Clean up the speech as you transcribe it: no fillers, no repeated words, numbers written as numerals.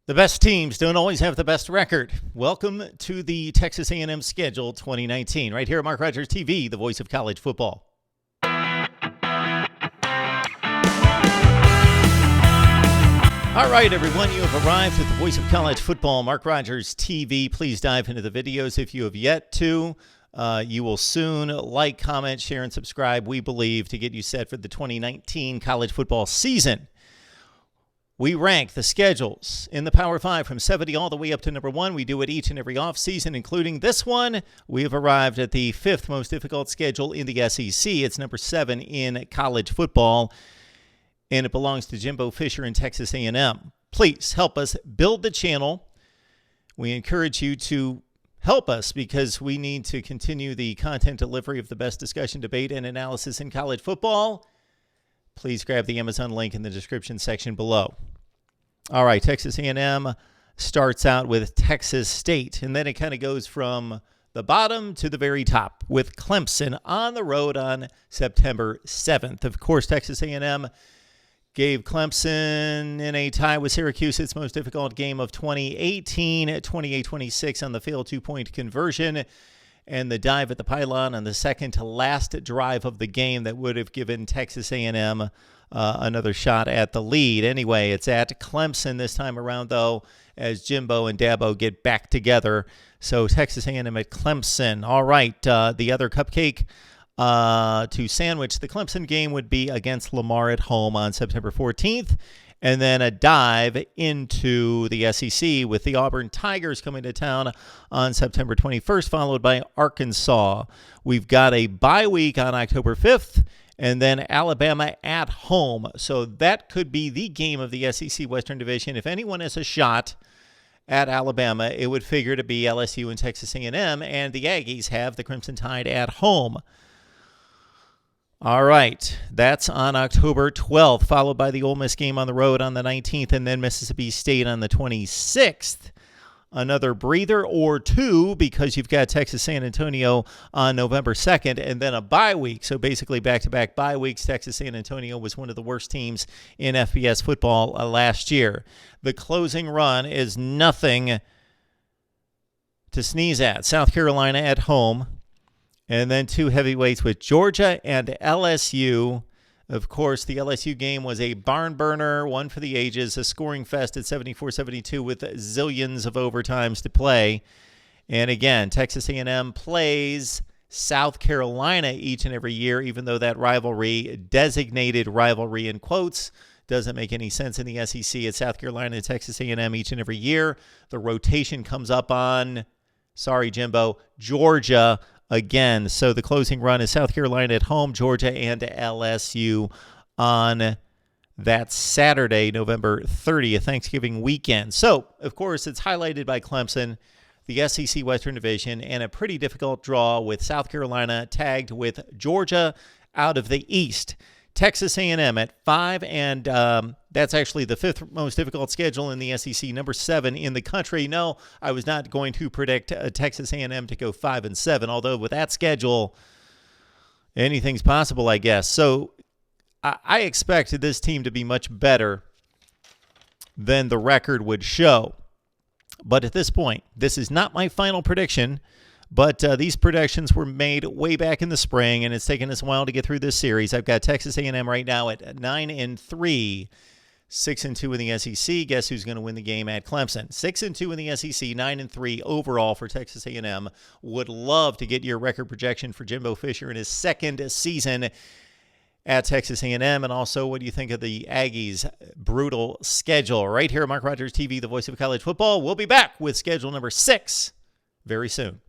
The best teams don't always have the best record. Welcome to the Texas A&M Schedule 2019, right here at MarkRogersTV, the voice of college football. All right, everyone, you have arrived at the voice of college football, Mark Rogers TV. Please dive into the videos if you have yet to. You will soon like, comment, share, and subscribe, we believe, to get you set for the 2019 college football season. We rank the schedules in the Power 5 from 70 all the way up to number 1. We do it each and every offseason, including this one. We have arrived at the 5th most difficult schedule in the SEC. It's number 7 in college football, and it belongs to Jimbo Fisher and Texas A&M. Please help us build the channel. We encourage you to help us because we need to continue the content delivery of the best discussion, debate, and analysis in college football. Please grab the Amazon link in the description section below. All right, Texas A&M starts out with Texas State, and then it kind of goes from the bottom to the very top with Clemson on the road on September 7th. Of course, Texas A&M gave Clemson in a tie with Syracuse its most difficult game of 2018 at 28-26 on the failed two-point conversion and the dive at the pylon on the second to last drive of the game that would have given Texas A&M another shot at the lead. Anyway, it's at Clemson this time around, though, as Jimbo and Dabo get back together. So Texas A&M at Clemson. All right, the other cupcake to sandwich the Clemson game would be against Lamar at home on September 14th. And then a dive into the SEC with the Auburn Tigers coming to town on September 21st, followed by Arkansas. We've got a bye week on October 5th, and then Alabama at home. So that could be the game of the SEC Western Division. If anyone has a shot at Alabama, it would figure to be LSU and Texas A&M, and the Aggies have the Crimson Tide at home. All right, that's on October 12th, followed by the Ole Miss game on the road on the 19th, and then Mississippi State on the 26th. Another breather or two because you've got Texas San Antonio on November 2nd, and then a bye week. So basically back-to-back bye weeks. Texas San Antonio was one of the worst teams in FBS football last year. The closing run is nothing to sneeze at. South Carolina at home. And then two heavyweights with Georgia and LSU. Of course, the LSU game was a barn burner, one for the ages, a scoring fest at 74-72 with zillions of overtimes to play. And again, Texas A&M plays South Carolina each and every year, even though that rivalry, designated rivalry in quotes, doesn't make any sense in the SEC. It's South Carolina and Texas A&M each and every year. The rotation comes up on, sorry, Jimbo, Georgia again. So the closing run is South Carolina at home, Georgia and LSU on that Saturday, November 30th, Thanksgiving weekend. So, of course, it's highlighted by Clemson, the SEC Western Division, and a pretty difficult draw with South Carolina tagged with Georgia out of the East. Texas A&M at 5, and that's actually the 5th most difficult schedule in the SEC, number 7 in the country. No, I was not going to predict Texas A&M to go 5-7, although with that schedule, anything's possible, I guess. So I expected this team to be much better than the record would show. But at this point, this is not my final prediction. But these predictions were made way back in the spring, and it's taken us a while to get through this series. I've got Texas A&M right now at 9-3, 6-2 in the SEC. Guess who's going to win the game at Clemson? 6-2 in the SEC, 9-3 overall for Texas A&M. Would love to get your record projection for Jimbo Fisher in his second season at Texas A&M, and also what do you think of the Aggies' brutal schedule? Right here at Mark Rogers TV, the voice of college football. We'll be back with schedule number 6 very soon.